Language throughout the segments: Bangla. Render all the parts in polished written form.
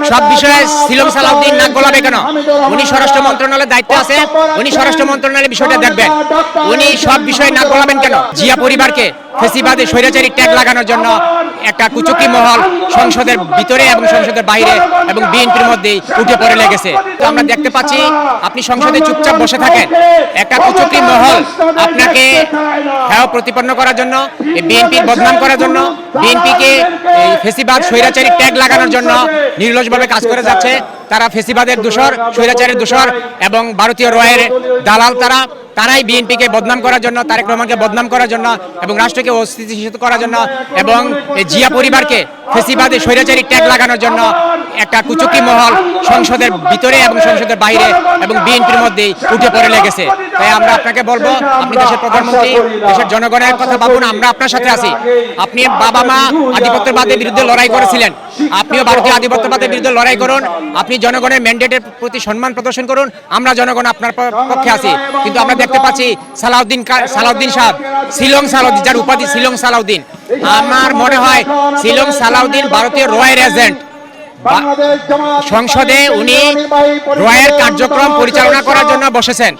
সব বিষয়ে শিলং সালাউদ্দিন নাক গলাবে কেন? উনি স্বরাষ্ট্র মন্ত্রণালয়ের দায়িত্বে আছে, উনি স্বরাষ্ট্র মন্ত্রণালয়ের বিষয়টা দেখবেন। উনি সব বিষয়ে নাক গলাবেন কেন? জিয়া পরিবারকে ফেসিবাদে স্বৈরাচারী ট্যাগ লাগানোর জন্য একটা কুচক্রী মহল সংসদের ভিতরে এবং সংসদের বাইরে এবং বিএনপির মধ্যেই উঠে পড়ে লেগেছে। তো আমরা দেখতে পাচ্ছি আপনি সংসদে চুপচাপ বসে থাকেন, একটা কুচক্রী মহল আপনাকে হেয় প্রতিপন্ন করার জন্য, বিএনপির বদনাম করার জন্য, বিএনপিকে ফেসিবাদ স্বৈরাচারী ট্যাগ লাগানোর জন্য নির্লজ্জভাবে কাজ করে যাচ্ছে। তারা ফেসিবাদের দোষর, স্বৈরাচারের দোষর এবং ভারতীয় রয়ের দালাল। তারাই বিএনপিকে বদনাম করার জন্য, তারেক রহমানকে বদনাম করার জন্য এবং রাষ্ট্রকে অস্থিতিশীল করার জন্য এবং জিয়া পরিবারকে ফেসিবাদে স্বৈরাচারী ট্যাগ লাগানোর জন্য একটা কুচক্রী মহল সংসদের ভিতরে এবং সংসদের বাইরে এবং বিএনপির মধ্যেই উঠে পড়ে লেগেছে। তাই আমরা আপনাকে বলবো, আপনি দেশের প্রধানমন্ত্রী, দেশের জনগণের কথা ভাবুন, আমরা আপনার সাথে আছি। আপনি বাবা মা আধিপত্যবাদের বিরুদ্ধে লড়াই করেছিলেন, আপনিও ভারতীয় আধিপত্যবাদের বিরুদ্ধে লড়াই করুন। আপনি জনগণের ম্যান্ডেটের প্রতি সম্মান প্রদর্শন করুন, আমরা জনগণ আপনার পক্ষে আছি। কিন্তু আমরা দেখতে পাচ্ছি সালাউদ্দিন সাহেব, শিলং সালাউদ্দিন, যার উপাধি শিলং সালাউদ্দিন, আমার মনে হয় শিলং সালাউদ্দিন ভারতীয় রয়ের এজেন্ট। সংসদে উনি রয়ের কার্যক্রম পরিচালনা করার জন্য বসেছেন।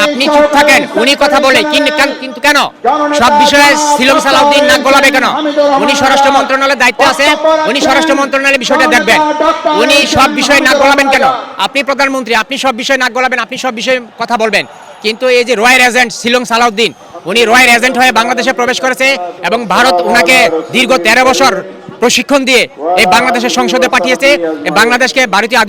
আপনি চুপ থাকেন, উনি কথা বলে কিন্তু কেন? সব বিষয়ে শিলং সালাউদ্দিন নাক গলাবে কেন? উনি স্বরাষ্ট্র মন্ত্রণালয়ের দায়িত্বে আছে, উনি স্বরাষ্ট্র মন্ত্রণালয়ের বিষয়টা দেখবেন। উনি সব বিষয়ে নাক গলাবেন কেন? আপনি প্রধানমন্ত্রী, আপনি সব বিষয়ে নাক গলাবেন, আপনি সব বিষয়ে কথা বলবেন। কিন্তু এই যে রয়ের এজেন্ট শিলং সালাউদ্দিন, উনি রয়ের এজেন্ট হয়ে বাংলাদেশে প্রবেশ করেছে এবং ভারত উনাকে দীর্ঘ 13 বছর প্রশিক্ষণ দিয়ে এই বাংলাদেশের সংসদে পাঠিয়েছে। বাংলাদেশকে ভারতীয়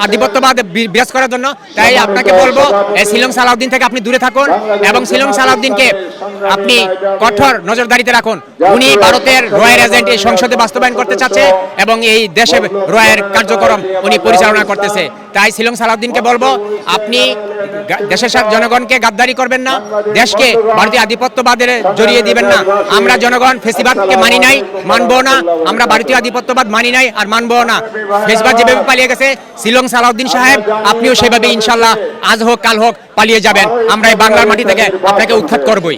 আধিপত্যবাদ বিরাজ করার জন্য। তাই আপনাকে বলবো, এই শিলং সালাউদ্দিন থেকে আপনি দূরে থাকুন এবং শিলং সালাউদ্দিনকে আপনি কঠোর নজরদারিতে রাখুন। উনি ভারতের রয়ের এজেন্ট এই সংসদে বাস্তবায়ন করতে চাচ্ছে এবং এই দেশে রয়ের কার্যক্রম উনি পরিচালনা করতেছে। তাই শিলং সালাউদ্দিনকে বলবো, আপনি দেশের সাথে জনগণকে গাদ্দারি করবেন না, দেশকে ভারতীয় আধিপত্যবাদের জড়িয়ে দিবেন না। আমরা জনগণ ফেসিবাদকে মানি নাই, মানবো না। আমরা ভারতীয় আধিপত্যবাদ মানি নাই আর মানবো না। ফেসিবাদ যেভাবে পালিয়ে গেছে, শিলং সালাউদ্দিন সাহেব আপনিও সেভাবে ইনশাল্লাহ আজ হোক কাল হোক পালিয়ে যাবেন। আমরা এই বাংলার মাটি থেকে আপনাকে উৎখাত করবই।